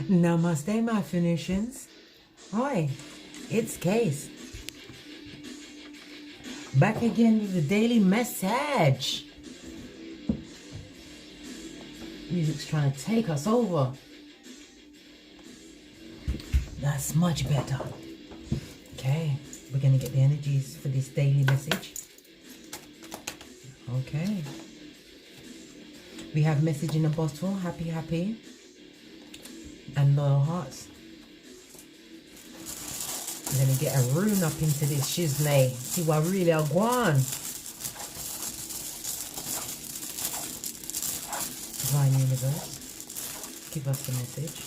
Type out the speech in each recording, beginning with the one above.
Namaste, my Phoenicians. Hi, it's Case. Back again with the daily message. Music's trying to take us over. That's much better. Okay, we're going to get the energies for this daily message. Okay. We have message in a bottle, happy, happy, and loyal hearts. We're going to get a rune up into this shiznay. See what really are going. Divine Universe, give us the message.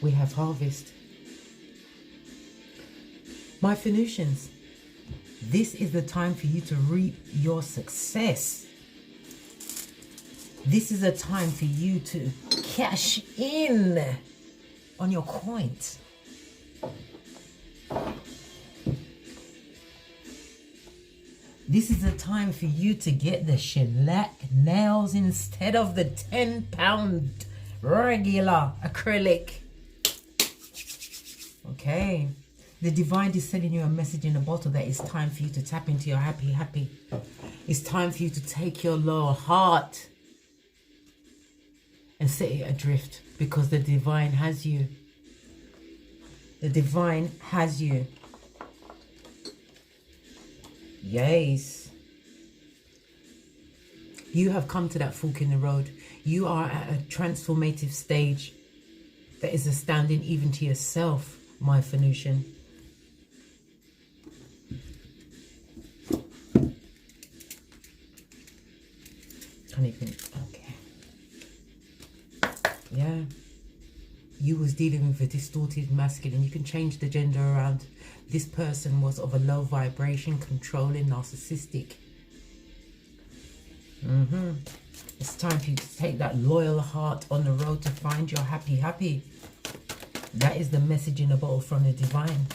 We have harvest. My Phoenicians, this is the time for you to reap your success. This is a time for you to cash in on your coins. This is a time for you to get the shellac nails instead of the £10 regular acrylic. Okay. The divine is sending you a message in a bottle that it's time for you to tap into your happy, happy. It's time for you to take your lower heart and set it adrift, because the divine has you. The divine has you. Yes. You have come to that fork in the road. You are at a transformative stage that is astounding even to yourself, my Phoenician. Can't even, okay. Yeah. You was dealing with a distorted masculine. You can change the gender around. This person was of a low vibration, controlling, narcissistic. It's time for you to take that loyal heart on the road to find your happy, happy. That is the message in a bottle from the divine.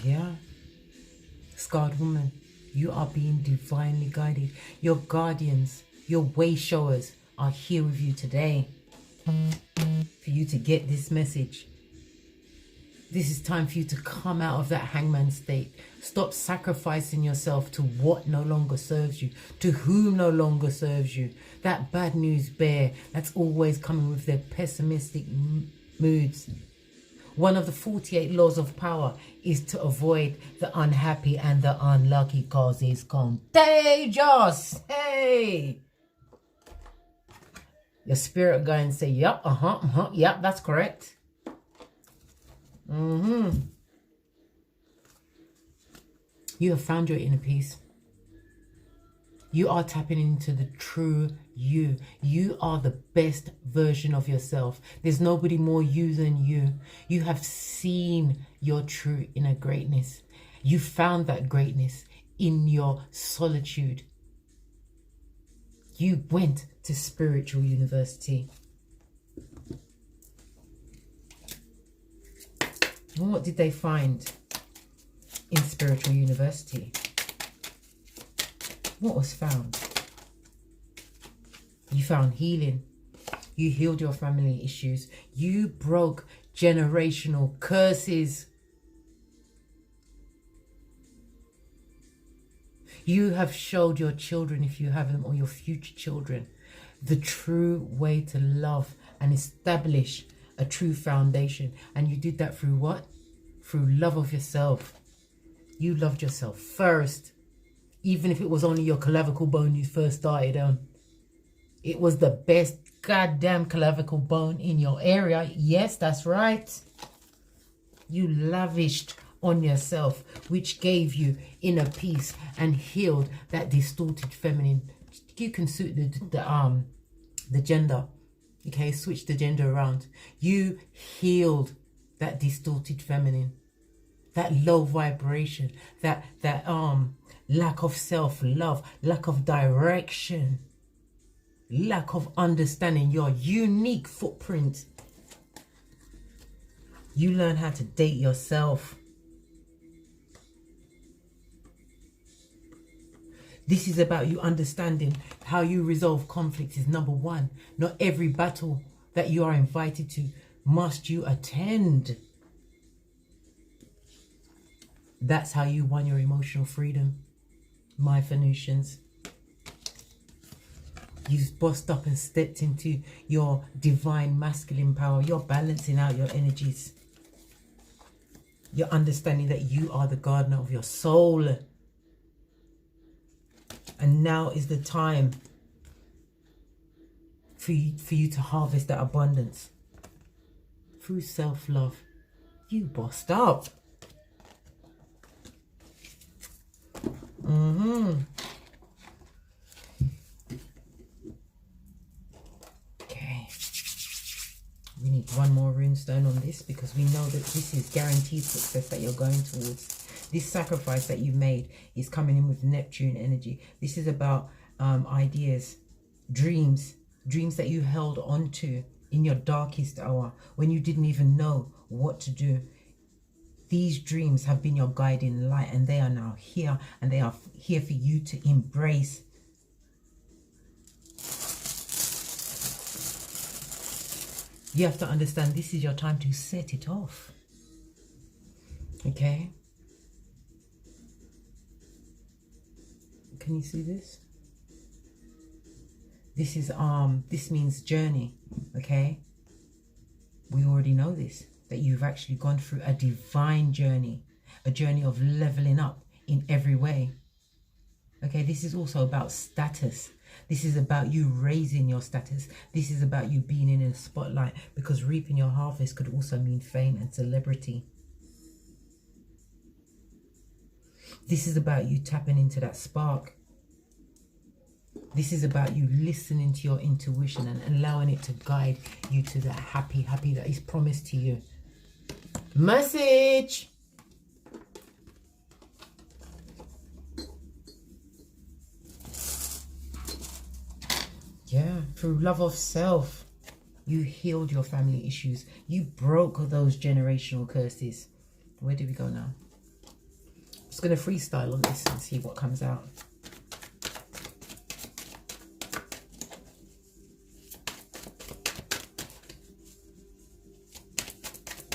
Yeah. Scarred woman, you are being divinely guided. Your guardians, your way showers are here with you today for you to get this message. This is time for you to come out of that hangman state. Stop sacrificing yourself to what no longer serves you, to whom no longer serves you. That bad news bear that's always coming with their pessimistic moods. One of the 48 laws of power is to avoid the unhappy and the unlucky, cause it's contagious. Hey! Your spirit guy and say, yep, yep, that's correct. You have found your inner peace. You are tapping into the true you. You are the best version of yourself. There's nobody more you than you. You have seen your true inner greatness. You found that greatness in your solitude. You went to spiritual university. And what did they find in spiritual university? What was found? You found healing. You healed your family issues. You broke generational curses. You have showed your children, if you have them, or your future children, the true way to love and establish a true foundation. And you did that through what? Through love of yourself. You loved yourself first. Even if it was only your clavicle bone you first started on. It was the best goddamn clavicle bone in your area. Yes, that's right. You lavished on yourself, which gave you inner peace and healed that distorted feminine. You can suit the gender. Okay, switch the gender around. You healed that distorted feminine. That low vibration, that lack of self-love, lack of direction, lack of understanding your unique footprint. You learn how to date yourself. This is about you understanding how you resolve conflicts is number one. Not every battle that you are invited to must you attend. That's how you won your emotional freedom, my Phoenicians. You've bossed up and stepped into your divine masculine power. You're balancing out your energies. You're understanding that you are the gardener of your soul. And now is the time for you to harvest that abundance through self-love. You bossed up. Okay. We need one more runestone on this because we know that this is guaranteed success that you're going towards. This sacrifice that you made is coming in with Neptune energy. This is about ideas, dreams that you held on to in your darkest hour when you didn't even know what to do. These dreams have been your guiding light, and they are now here, and they are here for you to embrace. You have to understand this is your time to set it off. Okay? Can you see this? This is this means journey, okay? We already know this, that you've actually gone through a divine journey, a journey of leveling up in every way. Okay, this is also about status. This is about you raising your status. This is about you being in a spotlight, because reaping your harvest could also mean fame and celebrity. This is about you tapping into that spark. This is about you listening to your intuition and allowing it to guide you to that happy that is promised to you. Message! Yeah, through love of self, you healed your family issues. You broke those generational curses. Where do we go now? I'm just going to freestyle on this and see what comes out.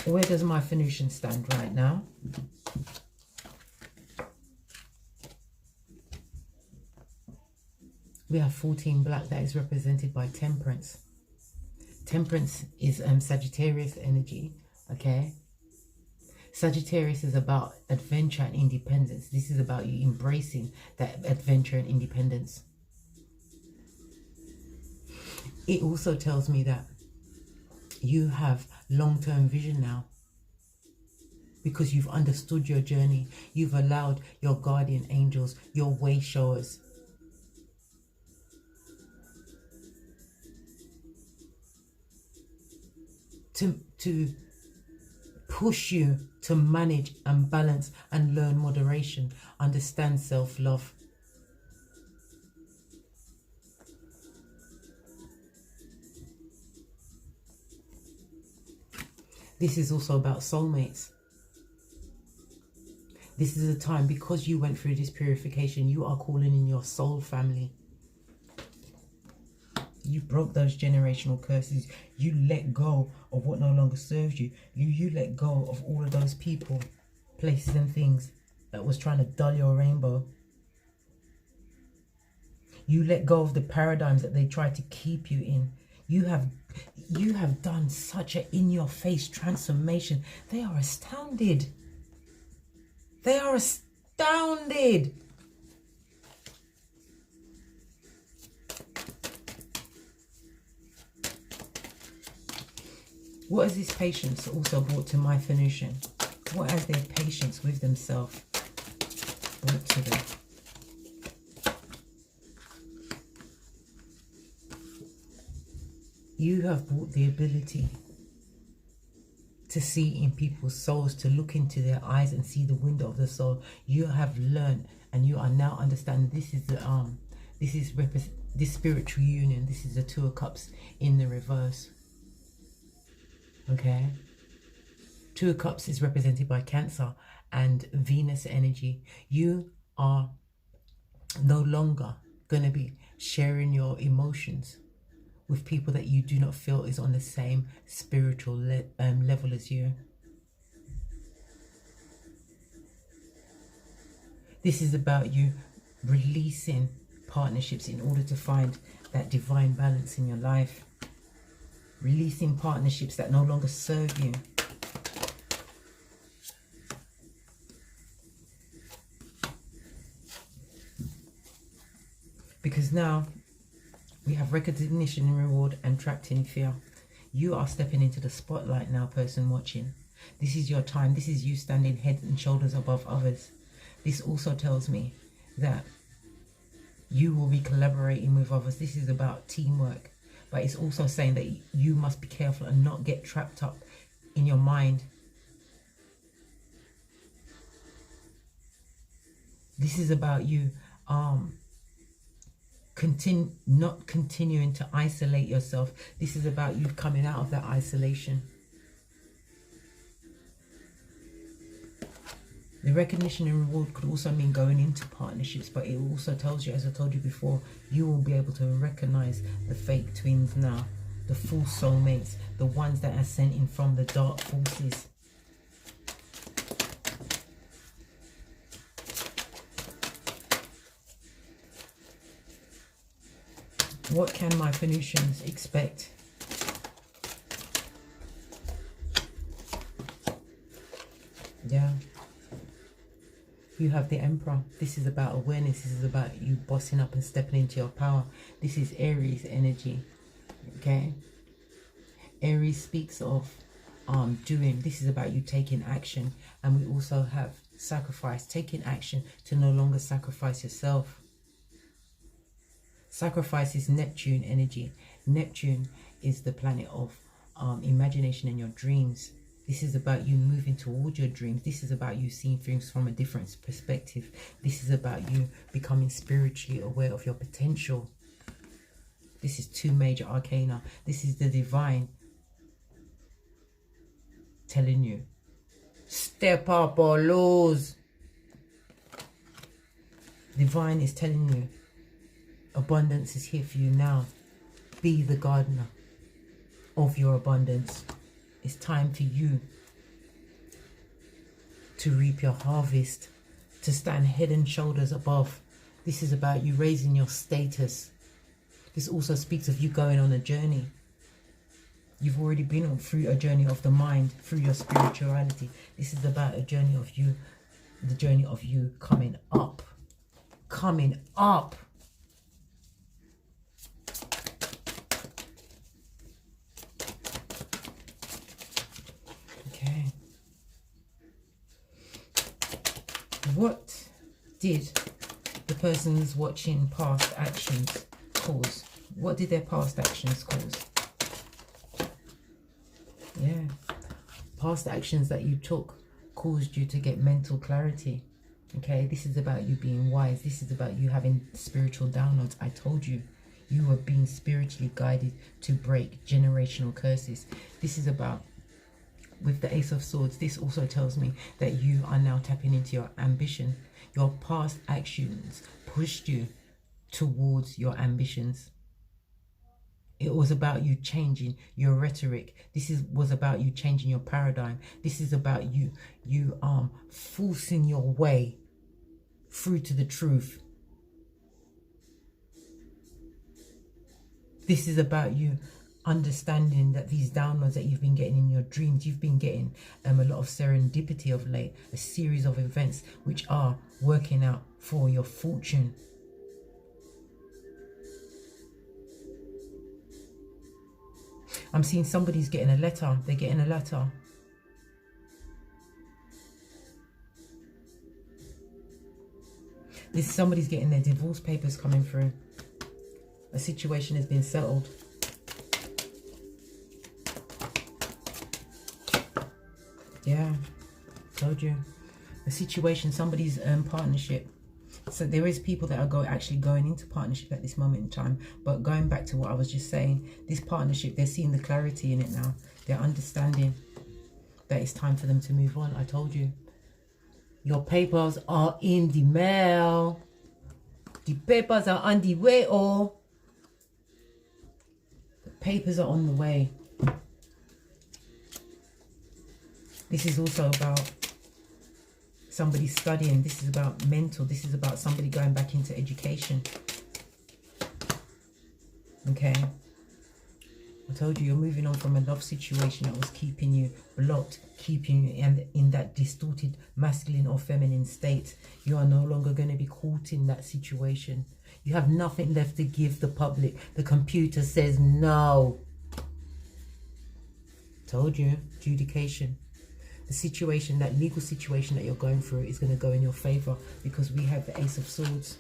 Where does my Phoenician stand right now? We have 14 black. That is represented by Temperance. Temperance is Sagittarius energy, okay? Sagittarius is about adventure and independence. This is about you embracing that adventure and independence. It also tells me that you have long-term vision now, because you've understood your journey. You've allowed your guardian angels, your way showers, to push you to manage and balance and learn moderation, understand self-love. This is also about soulmates. This is a time, because you went through this purification, you are calling in your soul family. You broke those generational curses. You let go of what no longer serves you. You let go of all of those people, places and things that was trying to dull your rainbow. You let go of the paradigms that they tried to keep you in. You have done such an in-your-face transformation. They are astounded. They are astounded. What has this patience also brought to my Phoenician? What has their patience with themselves brought to them? You have brought the ability to see in people's souls, to look into their eyes and see the window of the soul. You have learned, and you are now understanding this is the this spiritual union. This is the Two of Cups in the reverse. Okay, Two of Cups is represented by Cancer and Venus energy. You are no longer going to be sharing your emotions with people that you do not feel is on the same spiritual level as you. This is about you releasing partnerships in order to find that divine balance in your life. Releasing partnerships that no longer serve you. Because now we have recognition and reward and trapped in fear. You are stepping into the spotlight now, person watching. This is your time. This is you standing head and shoulders above others. This also tells me that you will be collaborating with others. This is about teamwork. But it's also saying that you must be careful and not get trapped up in your mind. This is about you not continuing to isolate yourself. This is about you coming out of that isolation. The recognition and reward could also mean going into partnerships, but it also tells you, as I told you before, you will be able to recognize the fake twins now, the false soulmates, the ones that are sent in from the dark forces. What can my Phoenicians expect? Yeah. You have the Emperor. This is about awareness. This is about you bossing up and stepping into your power. This is Aries energy. Okay. Aries speaks of doing. This is about you taking action. And we also have sacrifice. Taking action to no longer sacrifice yourself. Sacrifice is Neptune energy. Neptune is the planet of imagination and your dreams. This is about you moving towards your dreams. This is about you seeing things from a different perspective. This is about you becoming spiritually aware of your potential. This is 2 major arcana. This is the divine telling you, step up or lose. Divine is telling you, abundance is here for you now. Be the gardener of your abundance. It's time for you to reap your harvest, to stand head and shoulders above. This is about you raising your status. This also speaks of you going on a journey. You've already been through a journey of the mind, through your spirituality. This is about a journey of you, the journey of you coming up. Coming up. What did the person's watching past actions cause? What did their past actions cause? Yeah. Past actions that you took caused you to get mental clarity. Okay, this is about you being wise. This is about you having spiritual downloads. I told you, you were being spiritually guided to break generational curses. This is about, with the Ace of Swords, this also tells me that you are now tapping into your ambition. Your past actions pushed you towards your ambitions. It was about you changing your rhetoric. This was about you changing your paradigm. This is about you forcing your way through to the truth. This is about you understanding that these downloads that you've been getting in your dreams, you've been getting a lot of serendipity of late, a series of events which are working out for your fortune. I'm seeing somebody's getting a letter. They're getting a letter. Somebody's getting their divorce papers coming through. A situation has been settled. Yeah, told you. A situation, somebody's partnership. So there is people that are actually going into partnership at this moment in time. But going back to what I was just saying, this partnership, they're seeing the clarity in it now. They're understanding that it's time for them to move on. I told you. Your papers are in the mail. The papers are on the way, or the papers are on the way. This is also about somebody studying. This is about mental. This is about somebody going back into education. Okay. I told you, you're moving on from a love situation that was keeping you blocked, keeping you in that distorted masculine or feminine state. You are no longer going to be caught in that situation. You have nothing left to give the public. The computer says no. Told you, adjudication. The situation, that legal situation that you're going through is going to go in your favor, because we have the Ace of Swords.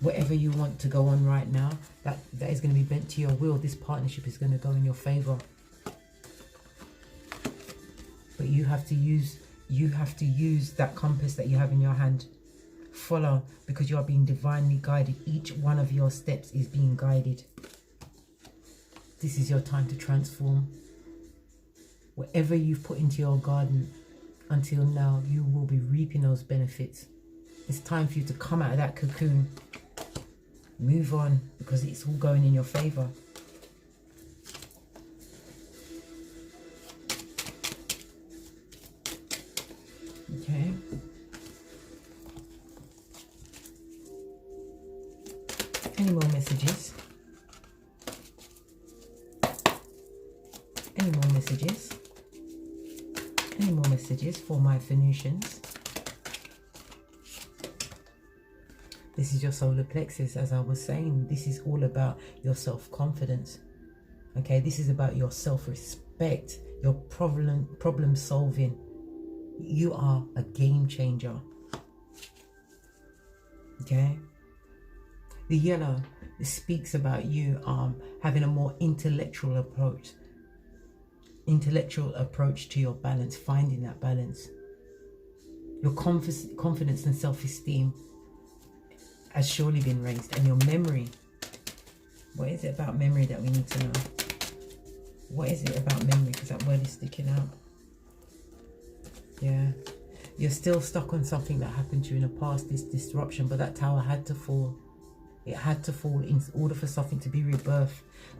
Whatever you want to go on right now, that is going to be bent to your will. This partnership is going to go in your favor. But you have to use that compass that you have in your hand. Follow, because you are being divinely guided. Each one of your steps is being guided. This is your time to transform. Whatever you've put into your garden until now, you will be reaping those benefits. It's time for you to come out of that cocoon. Move on, because it's all going in your favor. Okay. Any more messages? Any more messages? Any more messages for my Phoenicians? This is your solar plexus, as I was saying. This is all about your self-confidence. Okay, this is about your self-respect, your problem solving. You are a game changer. Okay. The yellow speaks about you having a more intellectual approach. Intellectual approach to your balance, finding that balance. Your confidence and self-esteem has surely been raised, and your memory. What is it about memory that we need to know? What is it about memory? Because that word is sticking out. Yeah, you're still stuck on something that happened to you in the past, this disruption, but that tower had to fall. It had to fall in order for something to be rebirthed.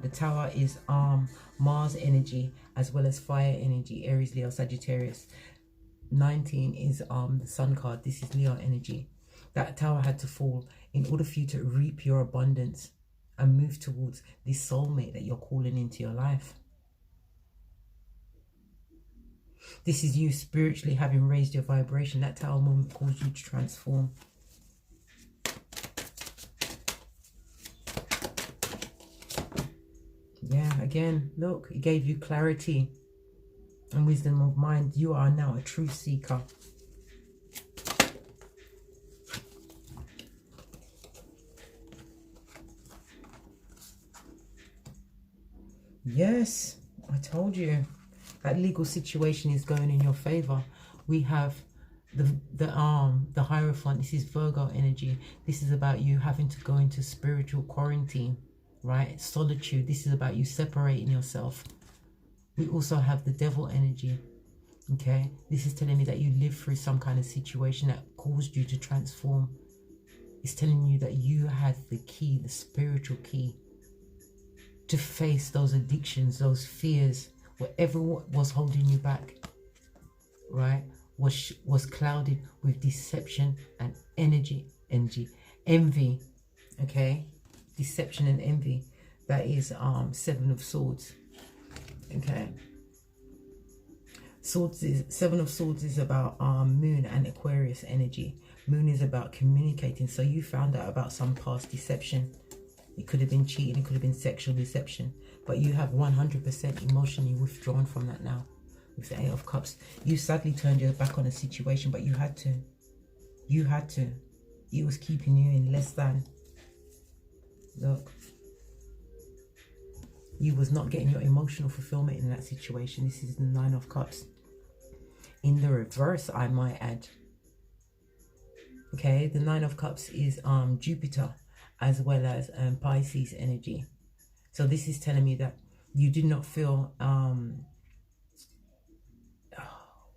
The tower is Mars energy as well as fire energy, Aries, Leo, Sagittarius. 19 is the Sun card. This is Leo energy. That tower had to fall in order for you to reap your abundance and move towards this soulmate that you're calling into your life. This is you spiritually having raised your vibration. That tower moment caused you to transform. Yeah, again, look, it gave you clarity and wisdom of mind. You are now a truth seeker. Yes, I told you. That legal situation is going in your favor. We have the Hierophant. This is Virgo energy. This is about you having to go into spiritual quarantine, right? Solitude. This is about you separating yourself. We also have the Devil energy. Okay, this is telling me that you lived through some kind of situation that caused you to transform. It's telling you that you had the key, the spiritual key, to face those addictions, those fears, whatever was holding you back, right, was clouded with deception and envy, okay, deception and envy. That is Seven of Swords. Okay, Seven of Swords is about Moon and Aquarius energy. Moon is about communicating. So you found out about some past deception. It could have been cheating, it could have been sexual deception, but you have 100% emotionally withdrawn from that now with the Eight of Cups. You sadly turned your back on a situation, but you had to. You had to. It was keeping you in less than. Look. You was not getting your emotional fulfillment in that situation. This is the Nine of Cups. In the reverse, I might add. Okay, the Nine of Cups is Jupiter, as well as Pisces energy. So this is telling me that you did not feel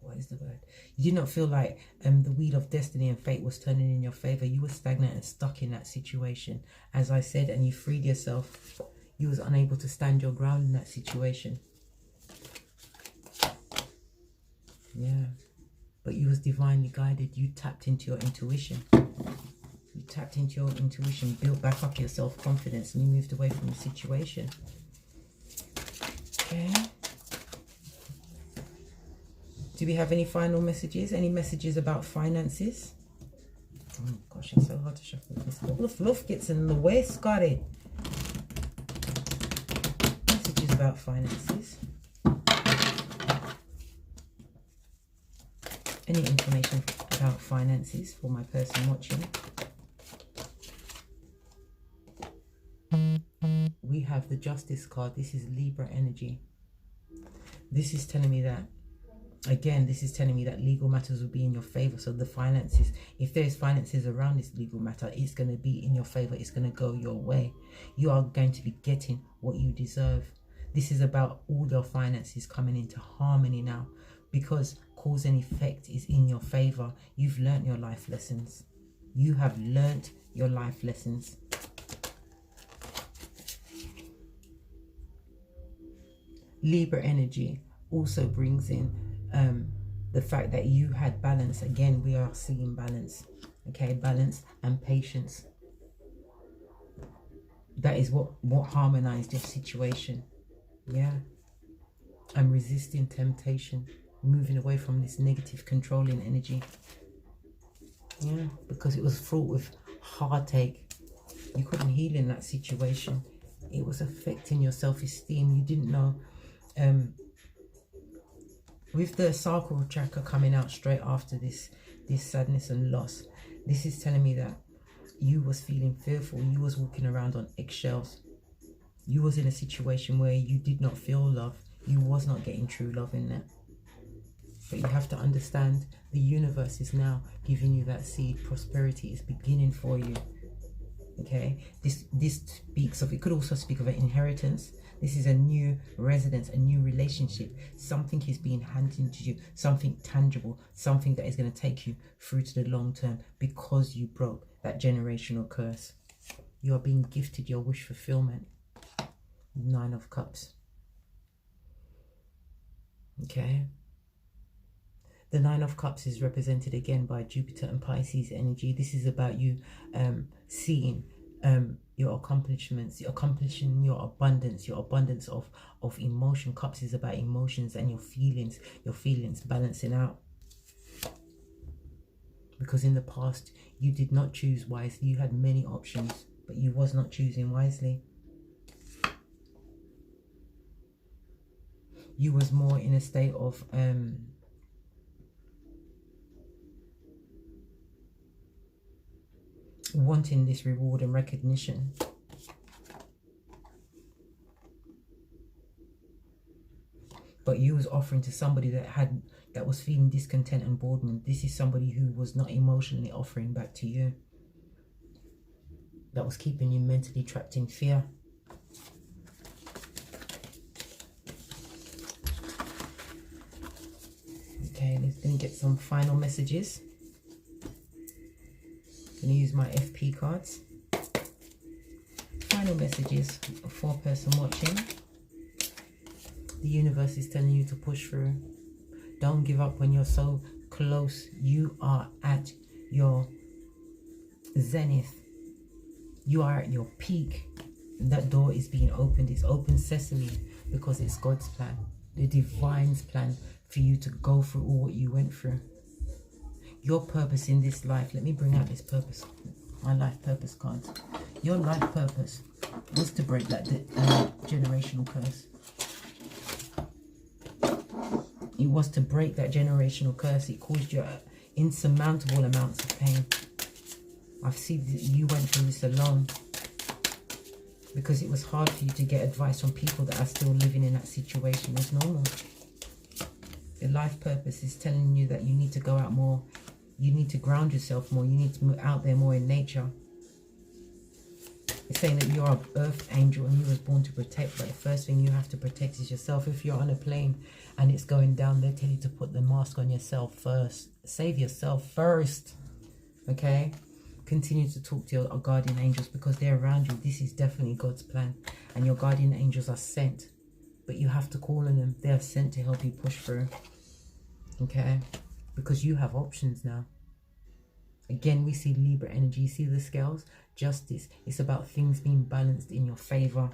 what is the word? You did not feel like the wheel of destiny and fate was turning in your favor. You were stagnant and stuck in that situation, as I said, and you freed yourself. You was unable to stand your ground in that situation. Yeah. But you was divinely guided. You tapped into your intuition. You tapped into your intuition, built back up your self-confidence, and you moved away from the situation. Okay. Do we have any final messages? Any messages about finances? Oh gosh, it's so hard to shuffle this. All the fluff gets in the way, Scotty. Messages about finances. Any information about finances for my person watching? We have the Justice card. This is Libra energy. This is telling me that, again, this is telling me that legal matters will be in your favor. So the finances, if there's finances around this legal matter, it's going to be in your favor. It's going to go your way. You are going to be getting what you deserve. This is about all your finances coming into harmony now, because cause and effect is in your favor. You've learnt your life lessons. You have learnt your life lessons. Libra energy also brings in the fact that you had balance. Again, we are seeing balance. Okay, balance and patience. That is what harmonized your situation. Yeah. And resisting temptation, moving away from this negative controlling energy. Yeah, because it was fraught with heartache. You couldn't heal in that situation. It was affecting your self-esteem. You didn't know. With the sacral chakra coming out straight after this sadness and loss, this is telling me that you was feeling fearful. You was walking around on eggshells. You was in a situation where you did not feel love. You was not getting true love in that. But you have to understand, the universe is now giving you that seed. Prosperity is beginning for you. Okay, this speaks of, it could also speak of an inheritance. This is a new residence, a new relationship. Something is being handed to you, something tangible, something that is going to take you through to the long term, because you broke that generational curse. You are being gifted your wish fulfillment. 9 of Cups. Okay. The 9 of Cups is represented again by Jupiter and Pisces energy. This is about you seeing your accomplishments, accomplishing your abundance of emotion. Cups is about emotions and your feelings balancing out. Because in the past, you did not choose wisely. You had many options, but you was not choosing wisely. You was more in a state of wanting this reward and recognition. But you was offering to somebody that was feeling discontent and boredom. This is somebody who was not emotionally offering back to you. That was keeping you mentally trapped in fear. Okay, let's going to get some final messages. Going to use my FP cards. Final messages for a person watching. The universe is telling you to push through. Don't give up when you're so close. You are at your zenith. You are at your peak. That door is being opened. It's open sesame, because it's God's plan. The divine's plan for you to go through all what you went through. Your purpose in this life. Let me bring out this purpose. My life purpose cards. Your life purpose was to break that generational curse. It was to break that generational curse. It caused you insurmountable amounts of pain. I've seen that you went through this alone, because it was hard for you to get advice from people that are still living in that situation. It's normal. Your life purpose is telling you that you need to go out more. You need to ground yourself more. You need to move out there more in nature. It's saying that you're an earth angel and you was born to protect, but the first thing you have to protect is yourself. If you're on a plane and it's going down, they tell you to put the mask on yourself first. Save yourself first, okay? Continue to talk to your guardian angels because they're around you. This is definitely God's plan. And your guardian angels are sent, but you have to call on them. They are sent to help you push through, okay? Because you have options now. Again, we see Libra energy. See the scales? Justice. It's about things being balanced in your favor.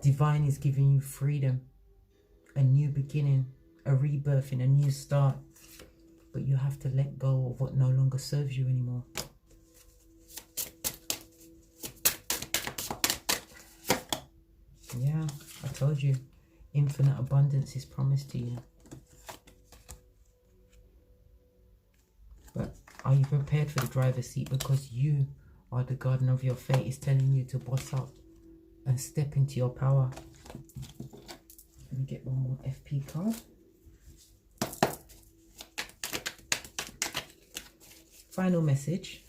Divine is giving you freedom, a new beginning, a rebirth, and a new start. But you have to let go of what no longer serves you anymore. Yeah, I told you, infinite abundance is promised to you. But are you prepared for the driver's seat? Because you are the guardian of your fate. It's telling you to boss up and step into your power. Let me get one more FP card. Final message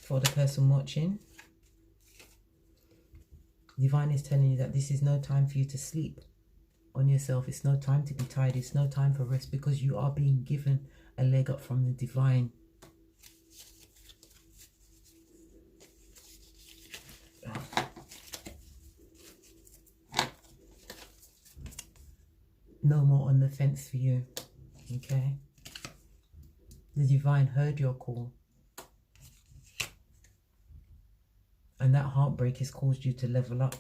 for the person watching. Divine is telling you that this is no time for you to sleep on yourself. It's no time to be tired. It's no time for rest because you are being given a leg up from the divine. No more on the fence for you, okay? The divine heard your call. And that heartbreak has caused you to level up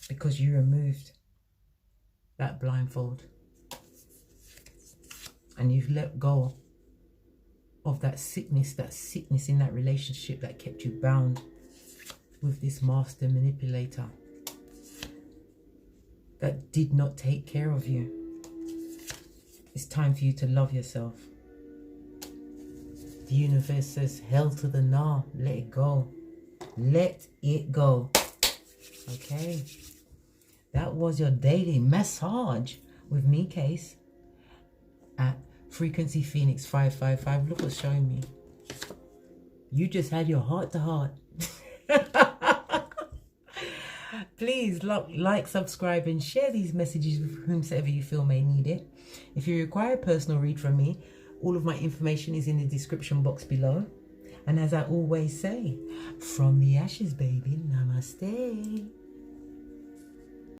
because you removed that blindfold. And you've let go of that sickness in that relationship that kept you bound with this master manipulator that did not take care of you. It's time for you to love yourself. The universe says, hell to the nah, let it go. Let it go. Okay. That was your daily massage with me, Case, at Frequency Phoenix 555. Look what's showing me. You just had your heart to heart. Please like, subscribe, and share these messages with whomsoever you feel may need it. If you require a personal read from me, all of my information is in the description box below. And as I always say, from the ashes, baby, namaste.